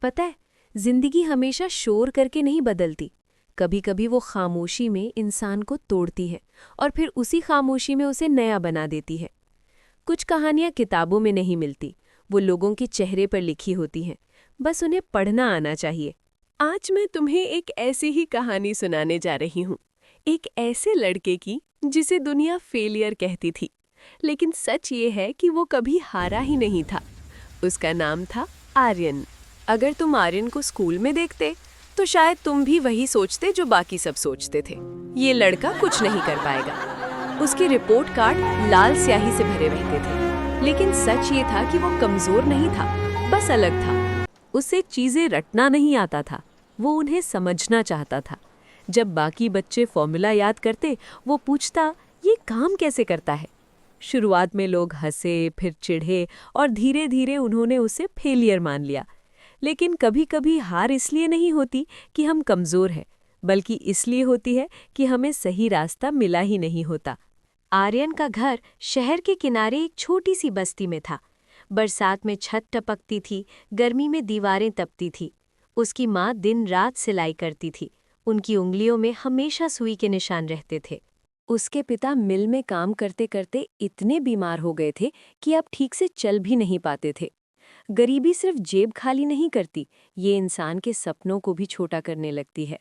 पता है, जिंदगी हमेशा शोर करके नहीं बदलती। कभी कभी वो खामोशी में इंसान को तोड़ती है और फिर उसी खामोशी में उसे नया बना देती है। कुछ कहानियां किताबों में नहीं मिलती, वो लोगों के चेहरे पर लिखी होती हैं, बस उन्हें पढ़ना आना चाहिए। आज मैं तुम्हें एक ऐसी ही कहानी सुनाने जा रही हूँ। एक ऐसे लड़के की जिसे दुनिया फेलियर कहती थी, लेकिन सच ये है कि वो कभी हारा ही नहीं था। उसका नाम था आर्यन। अगर तुम आर्यन को स्कूल में देखते तो शायद तुम भी वही सोचते जो बाकी सब सोचते थे। ये लड़का कुछ नहीं कर पाएगा। उसके रिपोर्ट कार्ड लाल स्याही से भरे रहते थे, लेकिन सच ये था कि वो कमजोर नहीं था, बस अलग था। उसे चीजें रटना नहीं आता था, वो उन्हें समझना चाहता था। जब बाकी बच्चे फॉर्मूला याद करते, वो पूछता, ये काम कैसे करता है। शुरुआत में लोग हंसे, फिर चिढ़े और धीरे धीरे उन्होंने उसे फेलियर मान लिया। लेकिन कभी कभी हार इसलिए नहीं होती कि हम कमज़ोर हैं, बल्कि इसलिए होती है कि हमें सही रास्ता मिला ही नहीं होता। आर्यन का घर शहर के किनारे एक छोटी सी बस्ती में था। बरसात में छत टपकती थी, गर्मी में दीवारें तपती थी। उसकी माँ दिन रात सिलाई करती थी, उनकी उंगलियों में हमेशा सुई के निशान रहते थे। उसके पिता मिल में काम करते करते इतने बीमार हो गए थे कि अब ठीक से चल भी नहीं पाते थे। गरीबी सिर्फ जेब खाली नहीं करती, ये इंसान के सपनों को भी छोटा करने लगती है।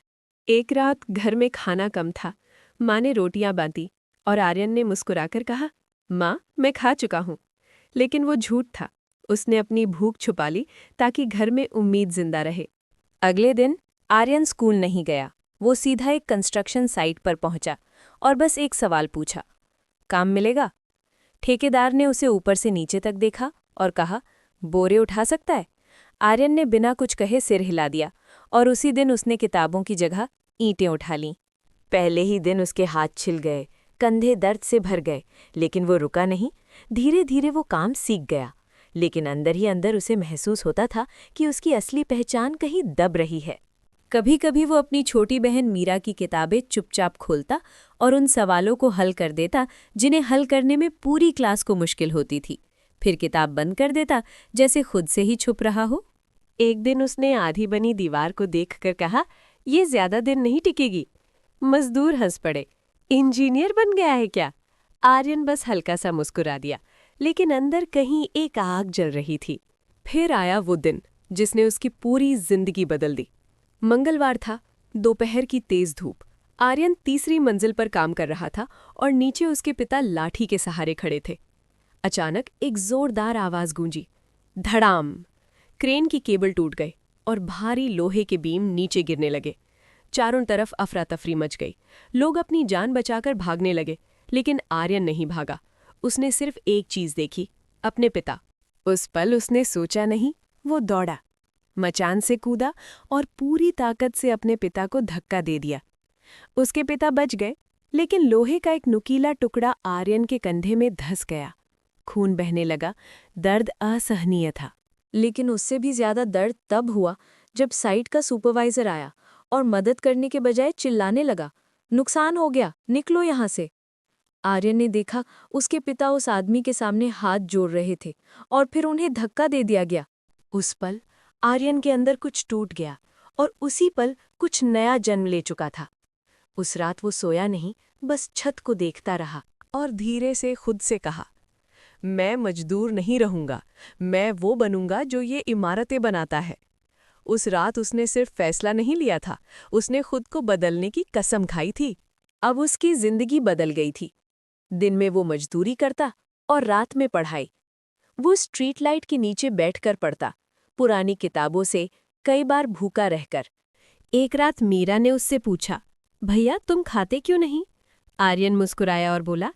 एक रात घर में खाना कम था। माँ ने रोटियां बांधी और आर्यन ने मुस्कुराकर कहा, माँ, मैं खा चुका हूँ। लेकिन वो झूठ था। उसने अपनी भूख छुपा ली ताकि घर में उम्मीद जिंदा रहे। अगले दिन आर्यन स्कूल नहीं गया। वो सीधा एक कंस्ट्रक्शन साइट पर पहुंचा और बस एक सवाल पूछा, काम मिलेगा? ठेकेदार ने उसे ऊपर से नीचे तक देखा और कहा, बोरे उठा सकता है? आर्यन ने बिना कुछ कहे सिर हिला दिया और उसी दिन उसने किताबों की जगह ईंटें उठा लीं। पहले ही दिन उसके हाथ छिल गए, कंधे दर्द से भर गए, लेकिन वो रुका नहीं। धीरे धीरे वो काम सीख गया, लेकिन अंदर ही अंदर उसे महसूस होता था कि उसकी असली पहचान कहीं दब रही है। कभी कभी वो अपनी छोटी बहन मीरा की किताबें चुपचाप खोलता और उन सवालों को हल कर देता जिन्हें हल करने में पूरी क्लास को मुश्किल होती थी। फिर किताब बंद कर देता, जैसे खुद से ही छुप रहा हो। एक दिन उसने आधी बनी दीवार को देखकर कहा, ये ज्यादा दिन नहीं टिकेगी। मजदूर हंस पड़े। इंजीनियर बन गया है क्या? आर्यन बस हल्का सा मुस्कुरा दिया, लेकिन अंदर कहीं एक आग जल रही थी। फिर आया वो दिन जिसने उसकी पूरी जिंदगी बदल दी। मंगलवार था, दोपहर की तेज धूप। आर्यन तीसरी मंजिल पर काम कर रहा था और नीचे उसके पिता लाठी के सहारे खड़े थे। अचानक एक जोरदार आवाज गूंजी, धड़ाम। क्रेन की केबल टूट गई और भारी लोहे के बीम नीचे गिरने लगे। चारों तरफ अफरा तफरी मच गई। लोग अपनी जान बचाकर भागने लगे, लेकिन आर्यन नहीं भागा। उसने सिर्फ एक चीज देखी, अपने पिता। उस पल उसने सोचा नहीं, वो दौड़ा, मचान से कूदा और पूरी ताकत से अपने पिता को धक्का दे दिया। उसके पिता बच गए, लेकिन लोहे का एक नुकीला टुकड़ा आर्यन के कंधे में धंस गया। खून बहने लगा, दर्द असहनीय था। लेकिन उससे भी ज्यादा दर्द तब हुआ जब साइट का सुपरवाइजर आया और मदद करने के बजाय चिल्लाने लगा, नुकसान हो गया, निकलो यहाँ से। आर्यन ने देखा उसके पिता उस आदमी के सामने हाथ जोड़ रहे थे और फिर उन्हें धक्का दे दिया गया। उस पल आर्यन के अंदर कुछ टूट गया और उसी पल कुछ नया जन्म ले चुका था। उस रात वो सोया नहीं, बस छत को देखता रहा और धीरे से खुद से कहा, मैं मजदूर नहीं रहूंगा, मैं वो बनूंगा जो ये इमारतें बनाता है। उस रात उसने सिर्फ फैसला नहीं लिया था, उसने खुद को बदलने की कसम खाई थी। अब उसकी जिंदगी बदल गई थी। दिन में वो मजदूरी करता और रात में पढ़ाई। वो स्ट्रीट लाइट के नीचे बैठकर पढ़ता, पुरानी किताबों से, कई बार भूखा रहकर। एक रात मीरा ने उससे पूछा, भैया तुम खाते क्यों नहीं? आर्यन मुस्कुराया और बोला,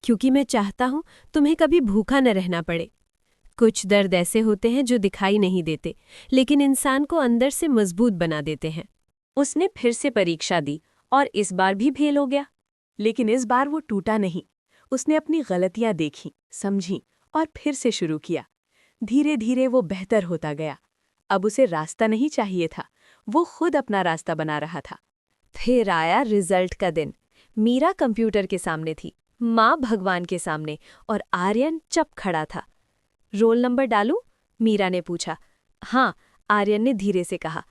क्योंकि मैं चाहता हूं तुम्हें कभी भूखा न रहना पड़े। कुछ दर्द ऐसे होते हैं जो दिखाई नहीं देते, लेकिन इंसान को अंदर से मजबूत बना देते हैं। उसने फिर से परीक्षा दी और इस बार भी फेल हो गया, लेकिन इस बार वो टूटा नहीं। उसने अपनी गलतियां देखीं, समझीं और फिर से शुरू किया। धीरे धीरे वो बेहतर होता गया। अब उसे रास्ता नहीं चाहिए था, वो खुद अपना रास्ता बना रहा था। फिर आया रिजल्ट का दिन। मीरा कंप्यूटर के सामने थी, माँ भगवान के सामने और आर्यन चुप खड़ा था। रोल नंबर डालूं? मीरा ने पूछा। हाँ, आर्यन ने धीरे से कहा।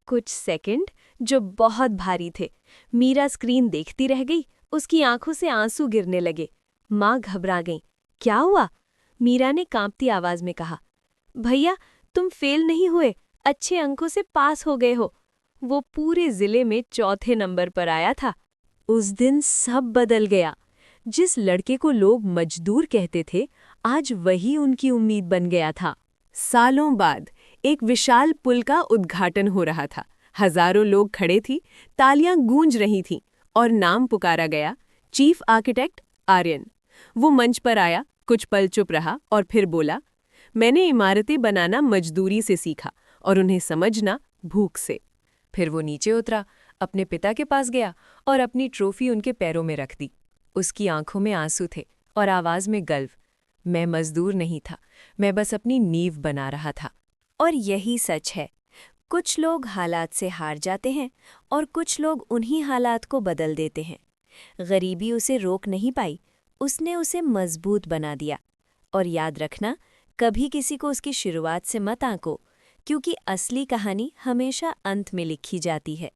कुछ सेकंड जो बहुत भारी थे। मीरा स्क्रीन देखती रह गई, उसकी आंखों से आंसू गिरने लगे। माँ घबरा गईं। क्या हुआ? मीरा ने कांपती आवाज में कहा। भैया, तुम फेल नहीं हुए, अच्छे अंकों से पास हो गए हो। वो पूरे जिले में चौथे नंबर पर आया था। उस दिन सब बदल गया। जिस लड़के को लोग मजदूर कहते थे, आज वही उनकी उम्मीद बन गया था। सालों बाद एक विशाल पुल का उद्घाटन हो रहा था। हजारों लोग खड़े थी, तालियां गूंज रही थीं और नाम पुकारा गया, चीफ आर्किटेक्ट आर्यन। वो मंच पर आया, कुछ पल चुप रहा और फिर बोला, मैंने इमारतें बनाना मजदूरी से सीखा और उन्हें समझना भूख से। फिर वो नीचे उतरा, अपने पिता के पास गया और अपनी ट्रॉफी उनके पैरों में रख दी। उसकी आंखों में आंसू थे और आवाज में गर्व। मैं मजदूर नहीं था, मैं बस अपनी नींव बना रहा था। और यही सच है। कुछ लोग हालात से हार जाते हैं और कुछ लोग उन्हीं हालात को बदल देते हैं। गरीबी उसे रोक नहीं पाई, उसने उसे मजबूत बना दिया। और याद रखना, कभी किसी को उसकी शुरुआत से मत आंको, क्योंकि असली कहानी हमेशा अंत में लिखी जाती है।